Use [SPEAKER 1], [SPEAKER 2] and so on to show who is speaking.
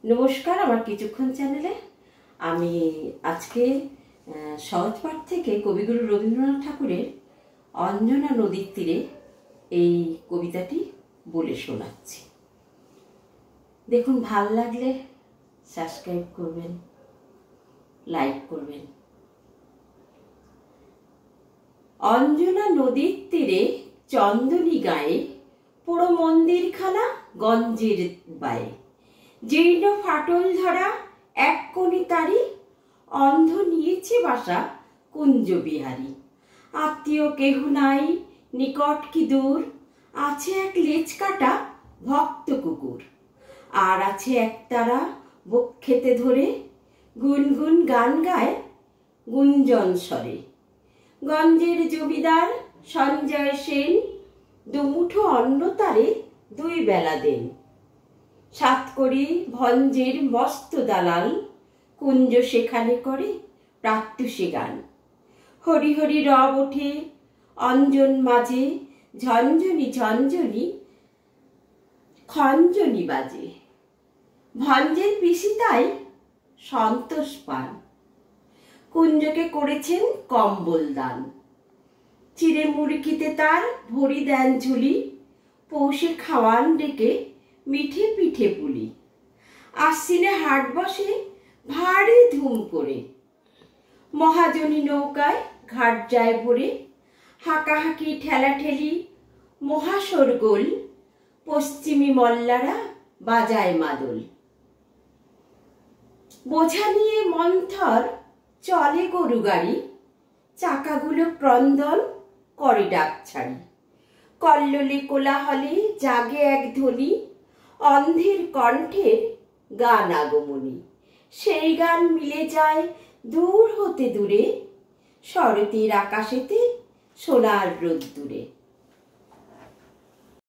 [SPEAKER 1] নমস্কার, আমার কিছুক্ষণ চ্যানেলে আমি আজকে সহজ পাঠ থেকে কবিগুরু রবীন্দ্রনাথ ঠাকুরের অঞ্জনা নদীর তীরে এই কবিতাটি বলে শোনাচ্ছি। দেখুন, ভাল লাগলে সাবস্ক্রাইব করবেন, লাইক করবেন। অঞ্জনা নদীর তীরে চন্দনী গায়ে পুরো মন্দিরখানা গঞ্জের বায়ে, জীর্ণ ফাটল ধরা এক কোণে তারি, অন্ধ নিয়েছে বাসা কুঞ্জ বিহারী। আত্মীয় কেহ নাই, নিকট কি দূর, আছে এক লেজ কাটা ভক্ত কুকুর। আর আছে একতারা বক্ষেতে ধরে, গুনগুন গান গায় গুঞ্জন স্বরে। গঞ্জের জমিদার সঞ্জয় সেন, দুমুঠো অন্ন তারে দুই বেলা দেন। সাতকড়ি ভঞ্জের মস্ত দালাল, কুঞ্জ সেখানে করে প্রাত্যুষে গান। হরি হরি রব ওঠে অঞ্জন মাঝে, ঝঞ্ঝনি ঝঞ্ঝনি খঞ্জনি বাজে। ভঞ্জের পিসি তাই সন্তোষ পান, কুঞ্জকে করেছেন কম্বল দান। চিড়ে মুড়কিতে তার ভরি দেন ঝুলি, পৌষে খাওয়ান ডেকে মিঠে পিঠে পুলি। আশ্বিনে হাট বসে ভারী ধুম করে, মহাজনী নৌকায় ঘাট যায় ভরে। হাঁকাহাঁকি ঠেলাঠেলি মহাশোরগোল, পশ্চিমী মল্লারা বাজায় মাদল। বোঝা নিয়ে মন্থর চলে গরু গাড়ি, চাকাগুলো ক্রন্দন করে ডাক ছাড়ি। কল্লোলে কোলাহলে জাগে এক ধ্বনি, অন্ধের কণ্ঠের গান আগমনী। সেই গান মিলে যায় দূর হতে দূরে, শরতের আকাশেতে সোনার রোদ্দুরে।